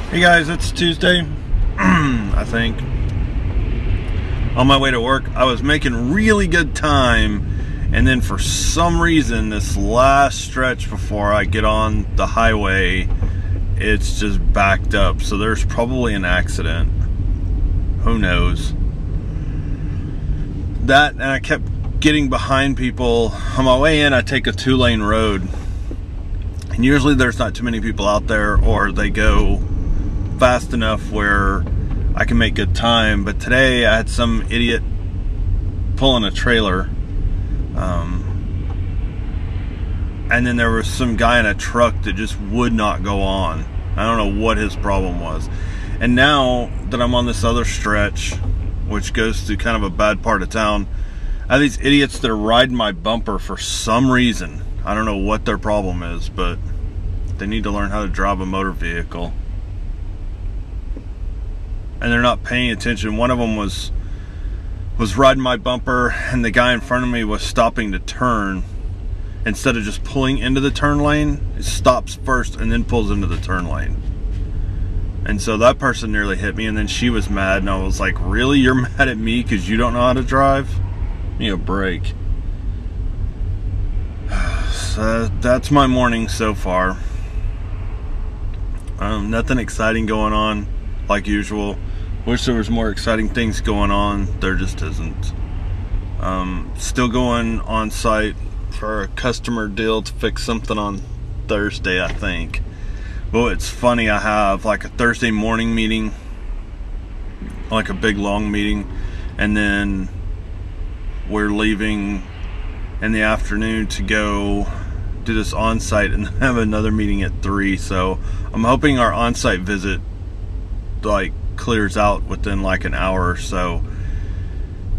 Hey guys, it's Tuesday, I think. On my way to work, I was making really good time, and then for some reason, this last stretch before I get on the highway, it's just backed up. So there's probably an accident. Who knows? That, and I kept getting behind people. On my way in, I take a 2-lane road, and usually there's not too many people out there, or they go fast enough where I can make good time. But today I had some idiot pulling a trailer, and then there was some guy in a truck that just would not go on. I don't know what his problem was. And now that I'm on this other stretch, which goes through kind of a bad part of town, I have these idiots that are riding my bumper for some reason. I don't know what their problem is, but they need to learn how to drive a motor vehicle. And they're not paying attention. One of them was riding my bumper, and the guy in front of me was stopping to turn. Instead of just pulling into the turn lane, it stops first and then pulls into the turn lane. And so that person nearly hit me, and then she was mad, and I was like, really? You're mad at me because you don't know how to drive? Give me a break. So that's my morning so far. Nothing exciting going on, like usual. Wish there was more exciting things going on. There just isn't. Still going on site for a customer deal to fix something on Thursday, I think. Well, it's funny, I have like a Thursday morning meeting, like a big long meeting, and then we're leaving in the afternoon to go do this on-site, and have another meeting at 3. So I'm hoping our on-site visit like clears out within like an hour or so,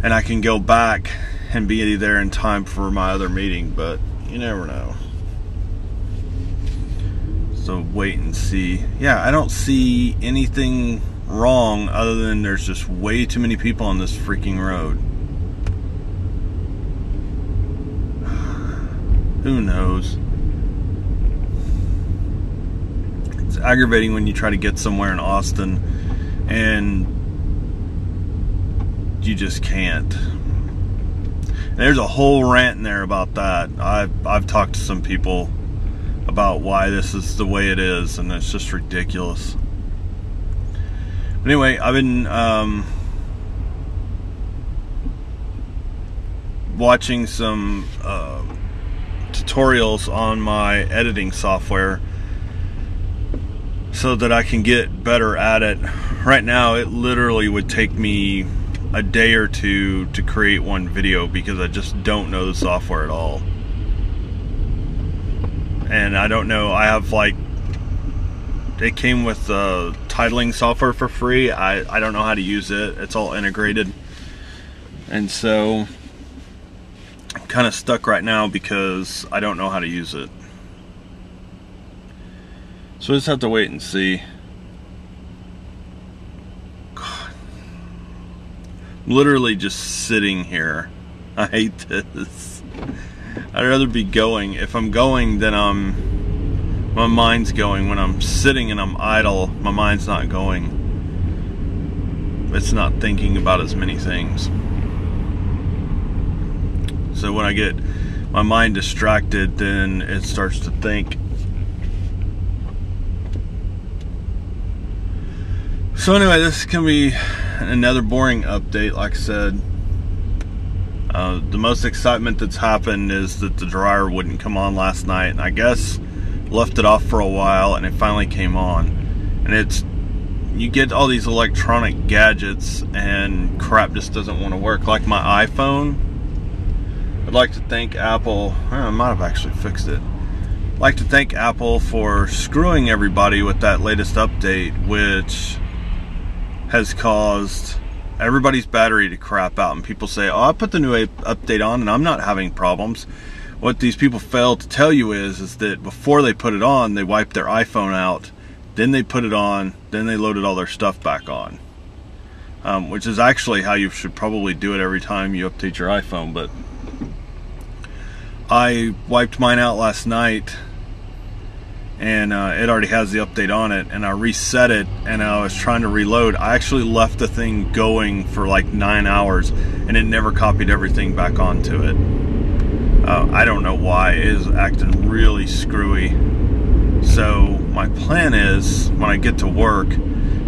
and I can go back and be there in time for my other meeting, but you never know. So wait and see. Yeah, I don't see anything wrong other than there's just way too many people on this freaking road. Who knows? It's aggravating when you try to get somewhere in Austin and you just can't. There's a whole rant in there about that. I've talked to some people about why this is the way it is, and it's just ridiculous. But anyway, I've been watching some tutorials on my editing software so that I can get better at it. Right now, it literally would take me a day or two to create one video because I just don't know the software at all. And I don't know, I have like, it came with titling software for free. I don't know how to use it. It's all integrated. And so I'm kind of stuck right now because I don't know how to use it. So I just have to wait and see. God. I'm literally just sitting here. I hate this. I'd rather be going. If I'm going, then my mind's going. When I'm sitting and I'm idle, my mind's not going. It's not thinking about as many things. So when I get my mind distracted, then it starts to think. So anyway, this can be another boring update, like I said. The most excitement that's happened is that the dryer wouldn't come on last night, and I guess left it off for a while, and it finally came on. And you get all these electronic gadgets and crap just doesn't want to work. Like my iPhone, I'd like to thank Apple. I might have actually fixed it. I'd like to thank Apple for screwing everybody with that latest update, which has caused everybody's battery to crap out. And people say, oh, I put the new update on and I'm not having problems. What these people fail to tell you is that before they put it on, they wiped their iPhone out, then they put it on, then they loaded all their stuff back on. Which is actually how you should probably do it every time you update your iPhone. But I wiped mine out last night, and it already has the update on it, and I reset it, and I was trying to reload. I actually left the thing going for like 9 hours, and it never copied everything back onto it. I don't know why. It is acting really screwy. So my plan is, when I get to work,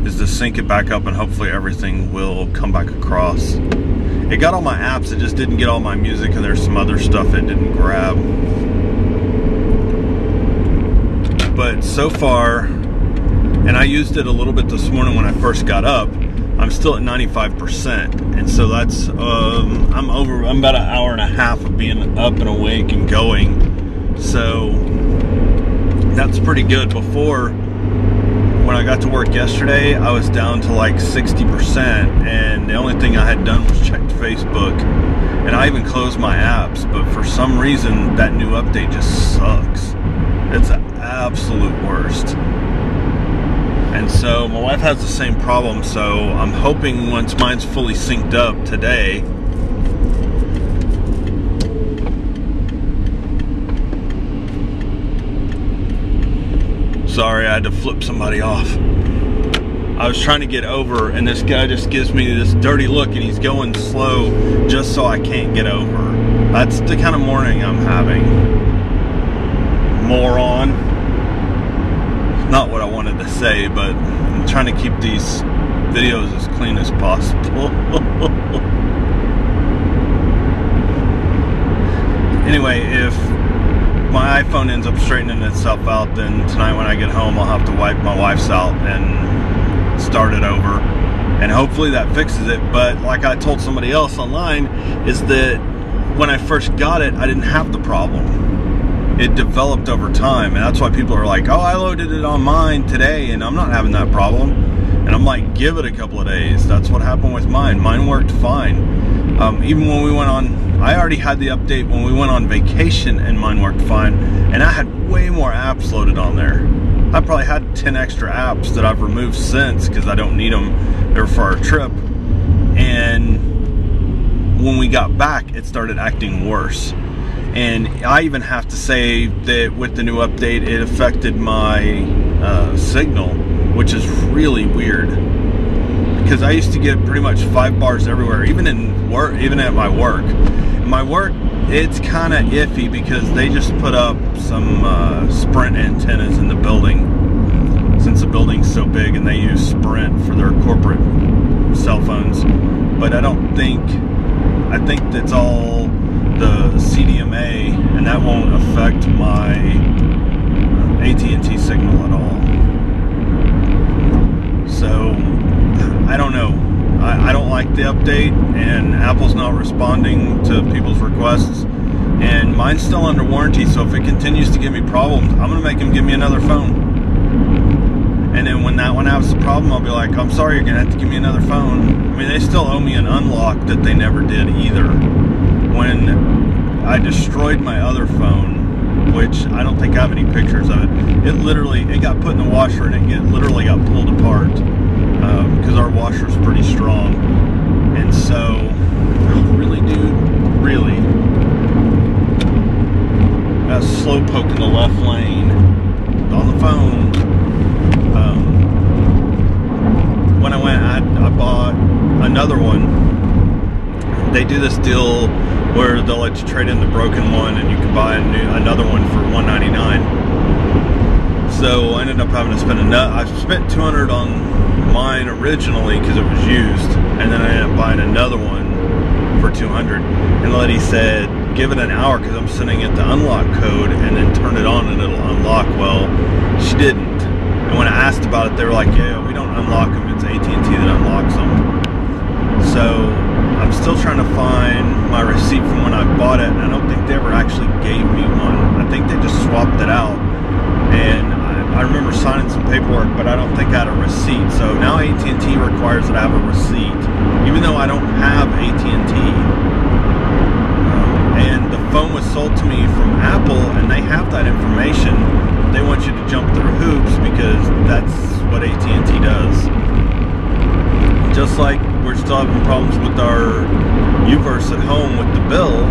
is to sync it back up, and hopefully everything will come back across. It got all my apps, it just didn't get all my music, and there's some other stuff it didn't grab. But so far, and I used it a little bit this morning when I first got up, I'm still at 95%, and so that's I'm about an hour and a half of being up and awake and going, so that's pretty good. Before, when I got to work yesterday, I was down to like 60%, and the only thing I had done was checked Facebook, and I even closed my apps, but for some reason that new update just sucks. It's the absolute worst. And so my wife has the same problem, so I'm hoping once mine's fully synced up today, sorry, I had to flip somebody off. I was trying to get over, and this guy just gives me this dirty look, and he's going slow just so I can't get over. That's the kind of morning I'm having. Moron. Not what I wanted to say, but I'm trying to keep these videos as clean as possible. Anyway, if my iPhone ends up straightening itself out, then tonight when I get home, I'll have to wipe my wife's out and start it over, and hopefully that fixes it. But like I told somebody else online, is that when I first got it, I didn't have the problem. It developed over time, and that's why people are like, oh, I loaded it on mine today and I'm not having that problem. And I'm like, give it a couple of days. That's what happened with mine. Mine worked fine. Even when we went on, I already had the update when we went on vacation, and mine worked fine, and I had way more apps loaded on there. I probably had 10 extra apps that I've removed since because I don't need them. They were for our trip. And when we got back, it started acting worse. And I even have to say that with the new update, it affected my signal, which is really weird, because I used to get pretty much 5 bars everywhere, even in work, even at my work. My work, it's kind of iffy because they just put up some Sprint antennas in the building, since the building's so big, and they use Sprint for their corporate cell phones. But I don't think, I think that's all the CDMA, and that won't affect my AT&T signal at all. So I don't know. I don't like the update, and Apple's not responding to people's requests, and mine's still under warranty, so if it continues to give me problems, I'm gonna make them give me another phone. And then when that one has a problem, I'll be like, I'm sorry, you're gonna have to give me another phone. I mean, they still owe me an unlock that they never did either. When I destroyed my other phone, which I don't think I have any pictures of it, it got put in the washer, and it literally got pulled apart, because our washer's pretty strong. And so, really, dude, really, got slow poke in the left lane on the phone. When I went, I bought another one. They do this deal where they'll let you trade in the broken one, and you can buy another one for $199. So I ended up having to spend I spent $200 on mine originally because it was used, and then I ended up buying another one for $200. And the lady said, give it an hour because I'm sending it the unlock code, and then turn it on and it'll unlock. Well, she didn't. And when I asked about it, they were like, yeah, we don't unlock them. It's AT&T that unlocks them. So I'm still trying to find my receipt from when I bought it, and I don't think they ever actually gave me one. I think they just swapped it out, and I remember signing some paperwork, but I don't think I had a receipt. So now AT&T requires that I have a receipt, even though I don't have AT&T. And the phone was sold to me from Apple, and they have that information. They want you to jump through hoops because that's what AT&T does. Just like we're still having problems with our Uverse at home with the bill,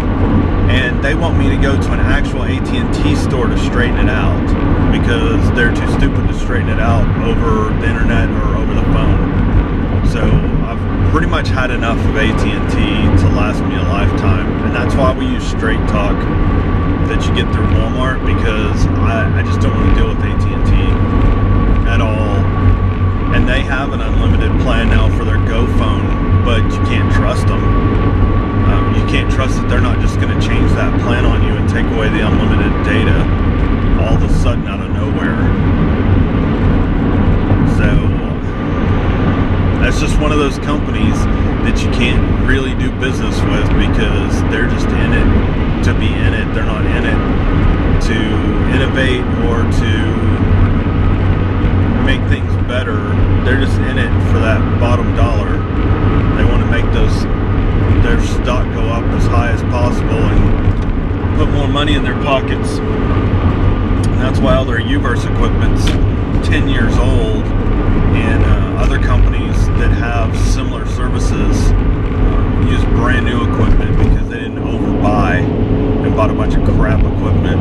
and they want me to go to an actual AT&T store to straighten it out. because they're too stupid to straighten it out over the internet or over the phone. So I've pretty much had enough of AT&T to last me a lifetime, and that's why we use Straight Talk that you get through Walmart, because I just don't want to deal with AT&T at all. And they have an unlimited plan now for their Go phone, but you can't trust them. You can't trust that they're not just going to change that plan on you and take away the unlimited data all of a sudden out of nowhere. So that's just one of those companies that you can't really do business with, because they're just in it to be in it. They're not in it to innovate or to make things better. They're just in it for that bottom dollar. They want to make their stock go up as high as possible and put more money in their pockets. And that's why all their UVerse equipment's 10 years old, and other companies that have similar services use brand new equipment because they didn't overbuy and bought a bunch of crap equipment.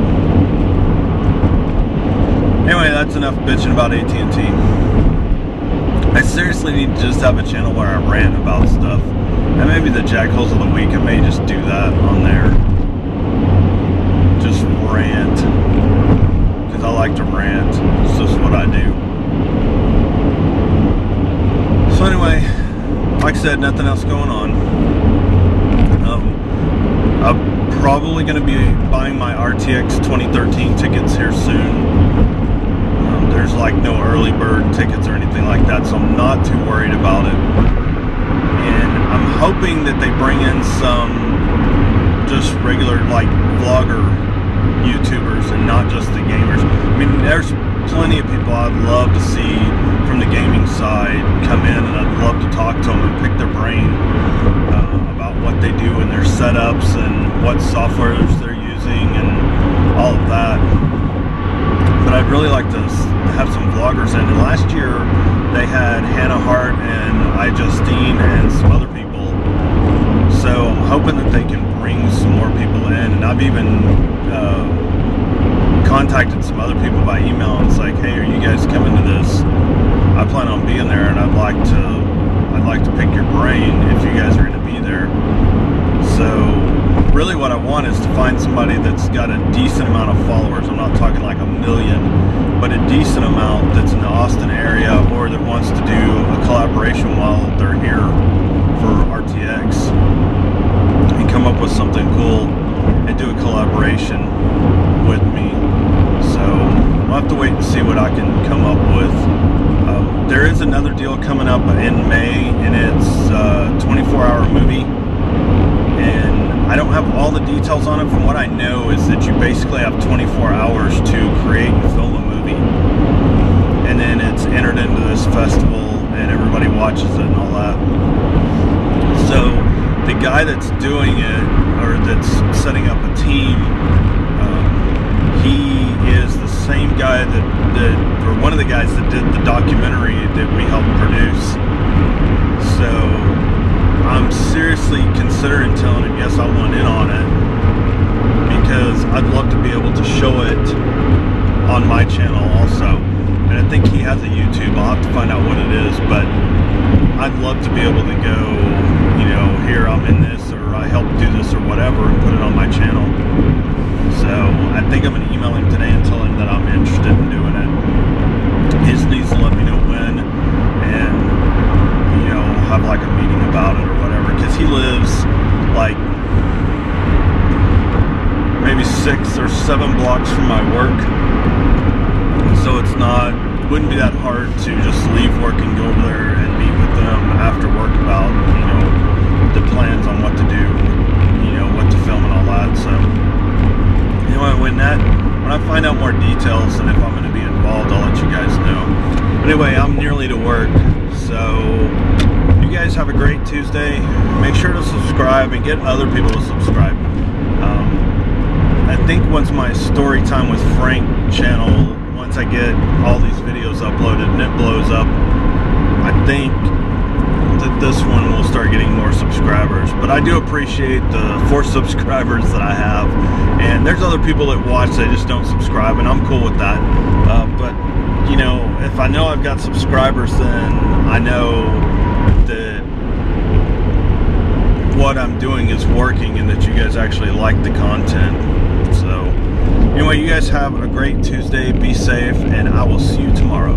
Anyway, that's enough bitching about AT&T. I seriously need to just have a channel where I rant about stuff. And maybe the Jackholes of the Week, I may just do that on there. Just rant. Because I like to rant. It's just what I do. So anyway, like I said, nothing else going on. I'm probably going to be buying my RTX 2013 tickets here soon. There's like no early bird tickets or anything like that, so I'm not too worried about it. And I'm hoping that they bring in some just regular like vlogger YouTubers and not just the gamers. I mean, there's plenty of people I'd love to see from the gaming side come in, and I'd love to talk to them and pick their brain about what they do and their setups and what softwares they're using and all of that. But I'd really like to have some vloggers in. And last year they had Hannah Hart and iJustine and some other people. So I'm hoping that they can bring some more people in. And I've even contacted some other people by email, and it's like, hey, are you guys coming to this? I plan on being there, and I'd like to pick your brain if you guys are going to be there. So really what I want is to find somebody that's got a decent amount of followers. I'm not talking like 1 million, but a decent amount that's in the Austin area, or that wants to do a collaboration while they're here for RTX, and come up with something cool and do a collaboration with me. So we'll have to wait and see what I can come up with. There is another deal coming up in May, and it's a 24-hour movie. And I don't have all the details on it. From what I know is that you basically have 24 hours to create and film a movie. And then it's entered into this festival and everybody watches it and all that. So the guy that's doing it, or that's setting up a team, he is the same guy or one of the guys that did the documentary that we helped produce. So I'm seriously considering telling him yes, I want in on it, because I'd love to be able to show it on my channel also. And I think he has a YouTube. I'll have to find out what it is, but I'd love to be able to go, you know, here I'm in this, or I helped do this or whatever, and put it on my channel. So I think I'm going to email him today and tell him that I'm interested in doing it. He just needs to let me know when, and you know, have like a meeting about it or whatever, because he lives like maybe 6 or 7 blocks from my work, so wouldn't be that hard to just leave work and go over there and meet with them after work about, you know, the plans on what to do, you know, what to film and all that. So anyway, when I find out more details and if I'm going to be involved, I'll let you guys know. But anyway, I'm nearly to work, so you guys have a great Tuesday. Make sure to subscribe and get other people to subscribe. I think once my story time with Frank channel, once I get all these videos uploaded and it blows up, I think that this one will start getting more subscribers, but I do appreciate the 4 subscribers that I have, and there's other people that watch, they just don't subscribe, and I'm cool with that. But you know, if I know I've got subscribers, then I know that what I'm doing is working and that you guys actually like the content. So anyway, you guys have a great Tuesday, be safe, and I will see you tomorrow.